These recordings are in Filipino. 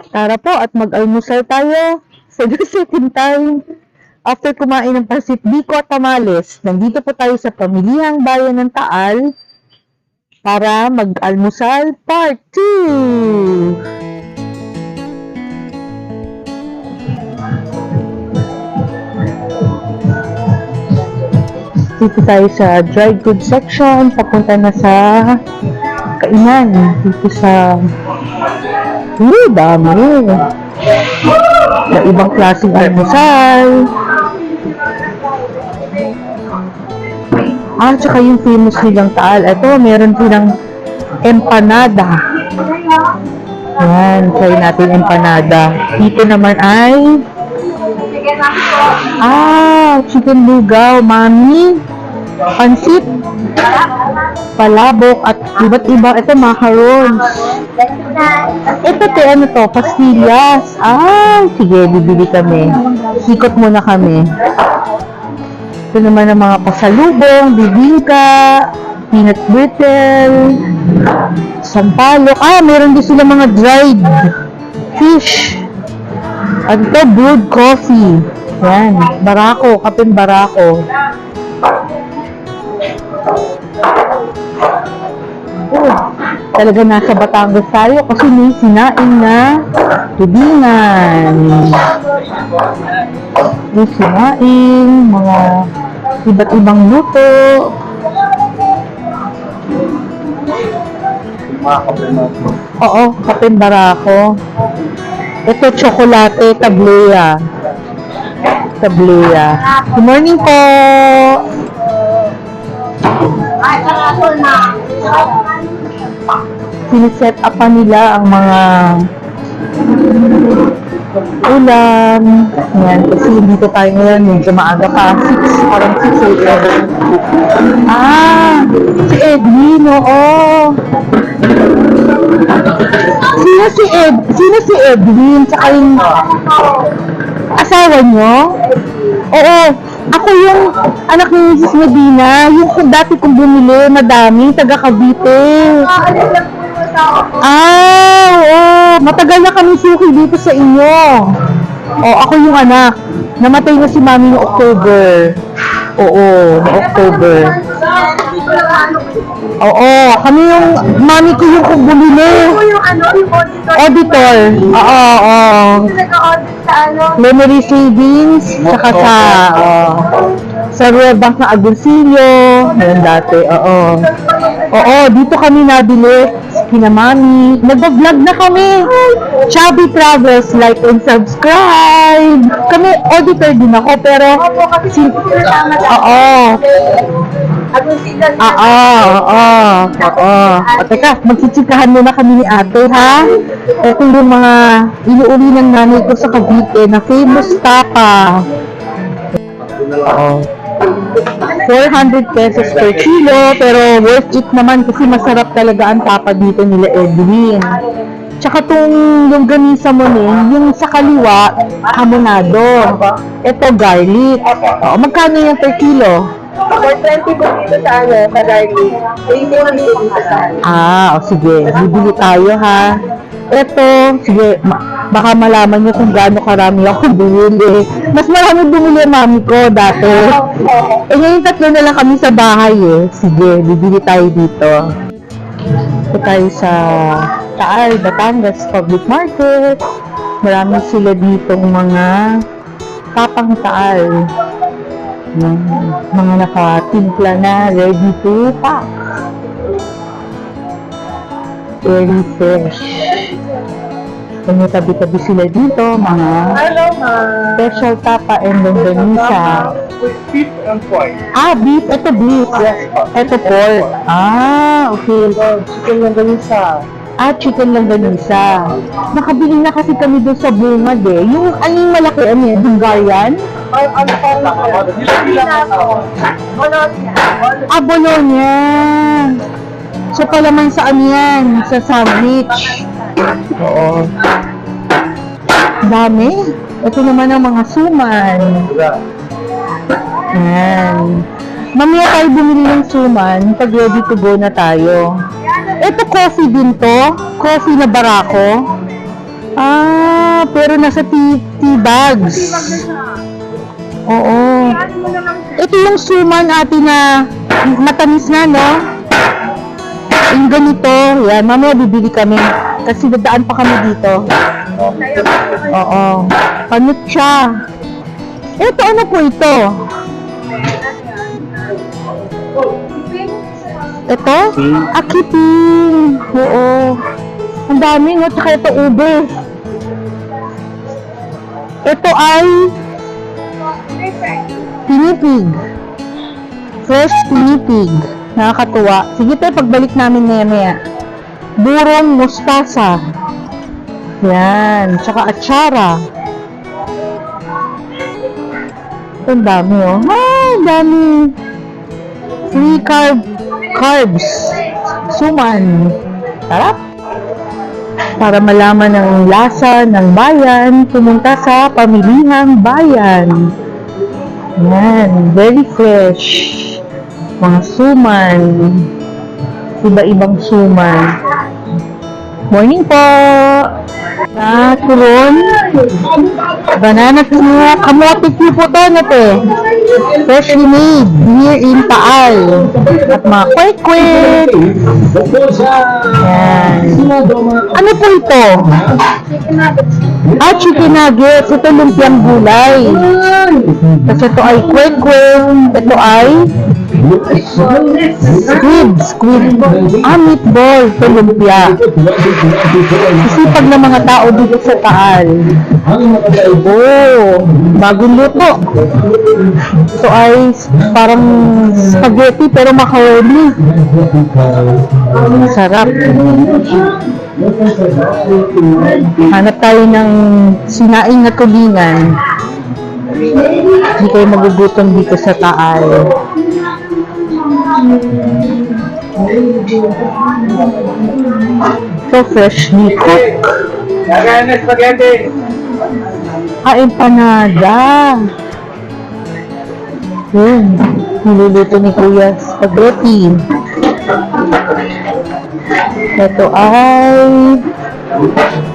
Tara po at mag-almusal tayo for the second time. After kumain ng pansit biko at tamales, nandito po tayo sa pamilihang bayan ng Taal para mag-almusal part 2. Dito tayo sa dry goods section, papunta na sa kainan. Dito sa dami na ibang klaseng almusal. Tsaka yung famous nilang Taal. Ito, meron silang empanada. Yan, try natin empanada. Dito naman ay chicken lugaw, mami, pansit, palabok, at iba't iba. Ito, macarons. Ito, ano to? Pastillas. Sige, bibili kami. Sikot muna kami. Ito naman ang mga pasalubong, bibingka, peanut brittle, sampalok. Meron din sila mga dried fish. At ito, brewed coffee. Yan, barako, kapeng barako. Talaga nasa Batangas tayo kasi may sinaing na tubingan. May sinaing, mga iba't ibang luto. Oo, kapeng barako. Ito, tsokolate, tableya. Good morning po! Siniset up pa nila ang mga ulam. Yan, kasi dito tayo ngayon, medyo maaga pa. 6, parang 6 a.m. Si Edwin, oo. Sino si Edwin? Tsaka yung asawa nyo? Oo. Ako yung anak ni Mrs. Medina. Yung dati kong bumili, madami, taga Cavite. Oo. Matagal na kami suki dito sa inyo. Ako yung anak. Namatay na si mami noong October. Noong October. Kami yung, mami ko yung bumili. Yung Auditor. Nag-audit sa Memory savings, saka sa Royal Bank na Agoncillo. Ngayon dati, dito kami nabili, kina mami. Nag-vlog na kami. Chubby Travels, like and subscribe. Kami, auditor din ako, pero Teka, magsichikahan muna kami ni ate, ha? Ito yung mga inuuli ng nanay ko sa Cavite na famous tapa. 400 pesos per kilo, pero worth it naman kasi masarap talaga ang tapa dito nila Edwin. Tsaka yung ganisa mo yung sa kaliwa, hamonado. Ito garlic. Magkano yung per kilo? 420 po dito sa sa garlic. 320 dito sa sige. Bibili tayo, ha? Ito, sige, baka malaman nyo kung gaano karami ako bumili. Mas marami bumili ang mami ko dati. Ngayon 3 na lang kami sa bahay, Sige, bibili tayo dito. Ito tayo sa Taal, Batangas Public Market. Marami sila ditong mga tapang Taal. Mga nakatimpla na, ready to pack. Very fresh. May tabi-tabi sila dito, mga special tapa and longganisa. With beef and pork. Beef. Ito beef. Yes, Ito pork. Okay. Chicken longganisa. Chicken longganisa. Nakabili na kasi kami doon sa bungad, Yung yung malaki, Hungarian? Bologna. So, palaman sa yan? Sa sandwich. Oo. Dami. Ito naman ang mga suman. Yan. Mamaya tayo bumili ng suman pag ready to go na tayo. Ito coffee din to. Coffee na barako. Ah, pero nasa tea bags. Oo. Ito yung suman ate na matamis na, no? Yung ganito, yan, mamaya bibili kami. Kasi dadaan pa kami dito. Oo. Panit siya. Ito, ano po ito? Ito? Akiping. Oo. Ang dami, no? Tsaka ito, ube. Ito ay pinipig. Fresh pinipig. Nakakatuwa. Sige tayo, pagbalik namin maya. Burong mustasa. Yan. Tsaka atsara. Ito, ang dami, oh. Ay, dami. Free carbs. Suman. Sarap. Para malaman ang lasa ng bayan, pumunta sa Pamilihang Bayan. Yan, very fresh. Mga suman. Iba-ibang suman. Morning po! Turon. Banana tea. Kamote tea po to na to. Freshly made here in Taal. At mga kwek-kwek. Yan. Ano po ito? Ah, chicken nuggets. Ito lumpiang gulay. Kasi ito ay kwek-kwek. Ito ay squid. Ah, meatball. Ito lumpia. Sisipag ng mga tao dito sa Taal. Oh, bagong luto. Ito ay parang spaghetti pero macaroni. Sarap. Hanap tayo ng sinaing na tulingan. Hindi kayo magugutom dito sa Taal. So freshly cooked. Lagyan na spaghetti. Empanada. Yun. Niluluto ni Kuya spaghetti. Ito ay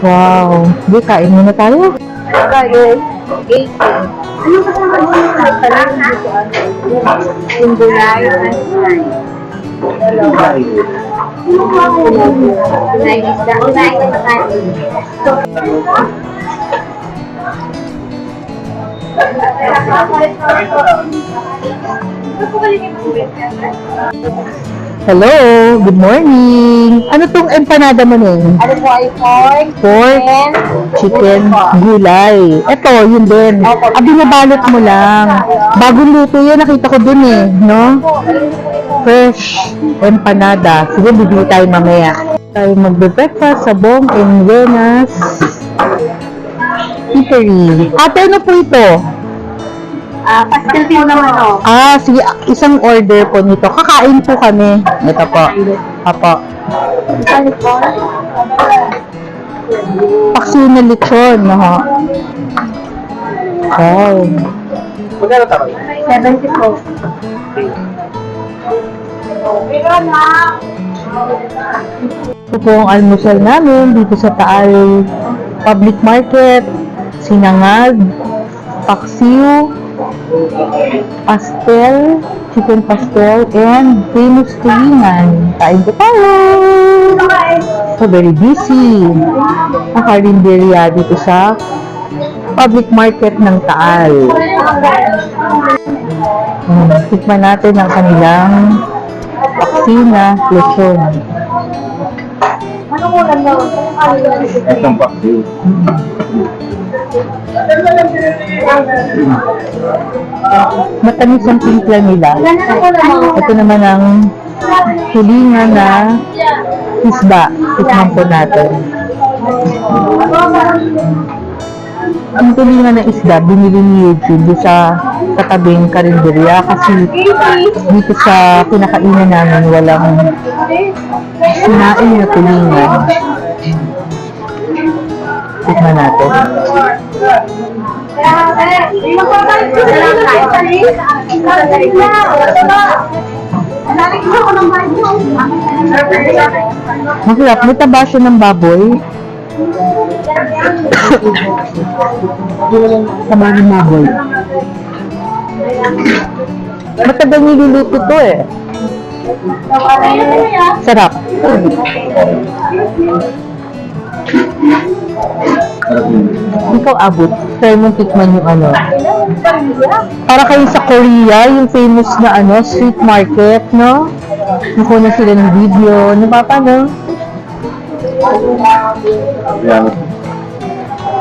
wow. Hindi, kain muna tayo. Kayo, 80. Ano kasama mo sa palangka? Yung gulay. Hello, good morning. Ano tong empanada mo ning? Ano po ay pork, Pork, chicken, gulay. Ito, yun din. Binabalot mo lang. Bagong luto yan, nakita ko dun eh, no? Fresh empanada. Sige, bibili tayo mamaya. Tayo magbe-breakfast sa Bong and Venas Eatery. Ate, ano po ito? pastel po naman o. Sige, isang order po nito. Kakain po kami. Ito po. Apo. Ano po? Paksiw na lechon, no? Wow. Magkano tama? 70 po. Ito po ang almusal namin dito sa Taal Public Market. Sinangag, paksiw, pastel, chicken pastel, and famous tulingan. Kain ko tayo! So, very busy. Ang karinderya dito sa public market ng Taal. Tikman natin ang kanilang paksiw na lechon. Itong paksiw. Matamis ang timpla nila. Ito naman ang tulingan na isda. Tikman po natin. Ang tulingan na isda, binili ni YouTube sa katabing karinderya kasi dito sa pinakainan namin walang sinaing na tulingan. Tikman natin. Masarap. May taba siya ng baboy. Sama ni Maboy. Matagal niluluto to eh. Sarap. Ikaw abot. Try mo tikman yung ano. Para kayo sa Korea, yung famous na ano, street market, no? Nakuna sila ng video. Ano ba pa, no? Yan.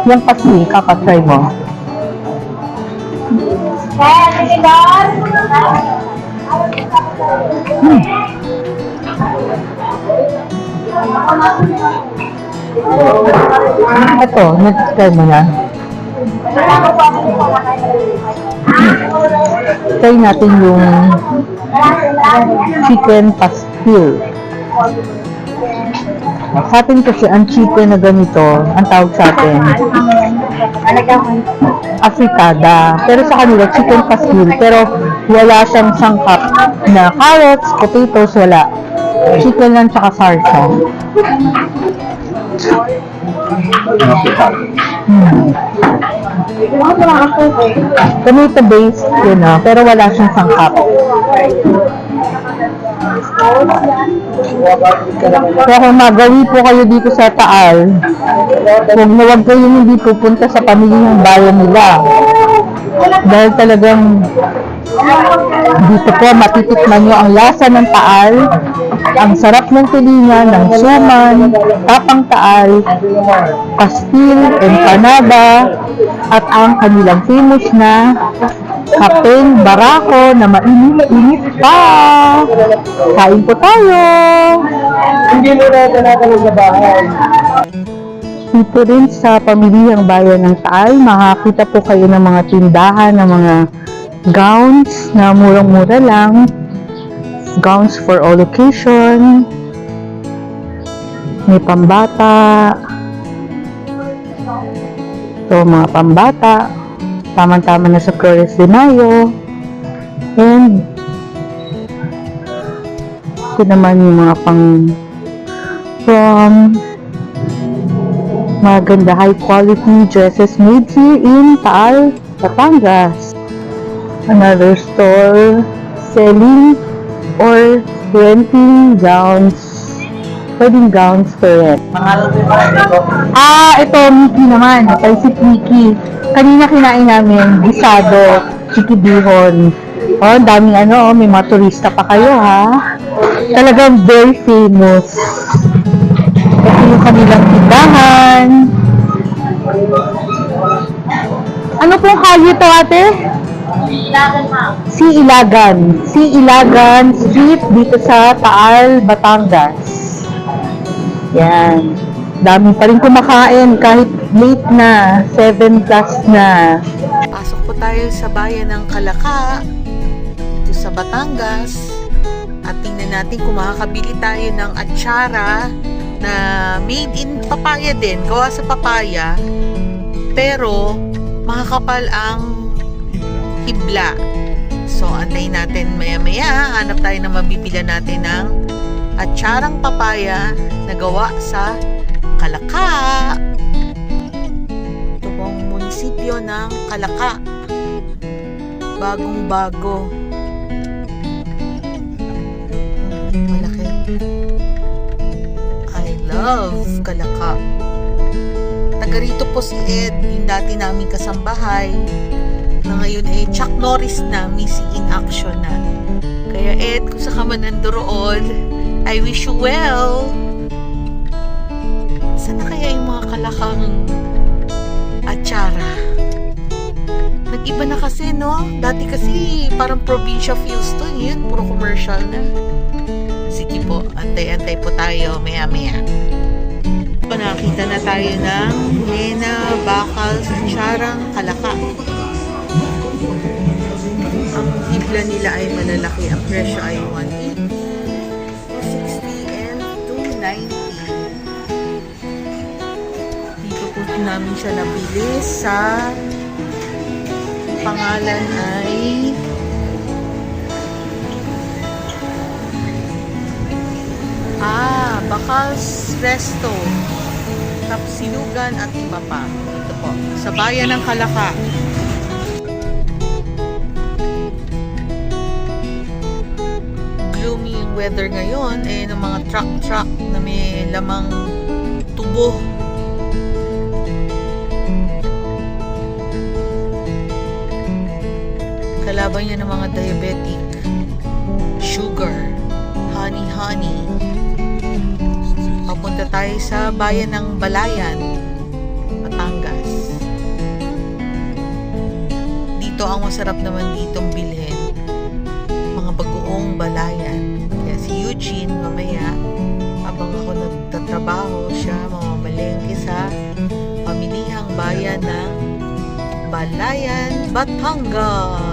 Yung pasli, kapatry mo. Ito, nag-try mo na. Try natin yung chicken pastil. Sa atin kasi ang chicken na ganito, ang tawag sa atin, afritada. Pero sa kanila, chicken pastil. Pero wala siyang sangkap na carrots, potatoes, wala. Chicken lang tsaka sarsa. Tomato based, yun know, pero wala siyang sangkap. Kaya kung magawi po kayo dito sa Taal, huwag kayong hindi pupunta sa pamilyang bayan nila. Dahil talagang dito po matitikman nyo ang lasa ng Taal, ang sarap ng tulingan, ng suman, tapang Taal, pastil, empanada, at ang kanilang famous na kapeng barako na mainit-init pa. Kain po tayo! Hindi mo na talaga sa bahay. Dito rin sa pamilihang bayan ng Taal, makakita po kayo ng mga tindahan, ng mga gowns na murang-mura lang. Gowns for all occasion. May pambata. So, mga pambata. Tama-tama na sa Flores de Mayo. And ito naman yung mga pang from maganda high quality dresses made here in Taal, Batangas. Another store selling or renting gowns. Pwedeng gowns for rent. Ito Mickey naman. Paisip Mickey. Kanina kinain namin gisado, chikibihon. Oh, daming ano, may mga turista pa kayo ha. Talagang very famous. Ito yung kanilang tindahan. Ano pong kalye to ate? Si Ilagan Street dito sa Taal, Batangas. Yan. Dami pa rin kumakain kahit late na, 7 plus na. Pasok po tayo sa bayan ng Kalaka, dito sa Batangas. At tingnan natin kung makakabili tayo ng atsara na made in papaya din, gawa sa papaya. Pero makakapal ang hibla. So, antayin natin maya-maya. Hanap tayo na mabibila natin ng atsarang papaya na gawa sa Kalaka. Ito pong munisipyo ng Kalaka. Bagong-bago. Malaki. I love Kalaka. Taga rito po si Ed, yung dati naming kasambahay, na ngayon ay Chuck Norris na, missing in action na. Kaya Ed, kung saka man nandoroon, I wish you well. Saan na kaya yung mga Kalakang atsara? Nag-iba na kasi, no? Dati kasi parang probinsya feels to. Yun, puro commercial na. Sige po, antay-antay po tayo maya-maya. Nakita na tayo ng Hena Bakal sa Atsarang Kalaka. Ang hibla nila ay malalaki. Ang presyo ay 180, 260, and 290. Dito po namin siya nabili sa pangalan ay Bakal's Resto. tapsilugan at iba pa. Ito po, sa bayan ng Kalaka. Gloomy yung weather ngayon, eh, ng mga truck na may lamang tubo. Kalaban niya ng mga diabetic, sugar, honey. Papunta tayo sa bayan ng Balayan, Batangas. Dito ang masarap naman ditong bilhin, mga bagoong balayan. Kaya si Eugene mamaya, habang ako nagtatrabaho, siya mamamalengke sa pamilihang bayan ng Balayan, Batangas.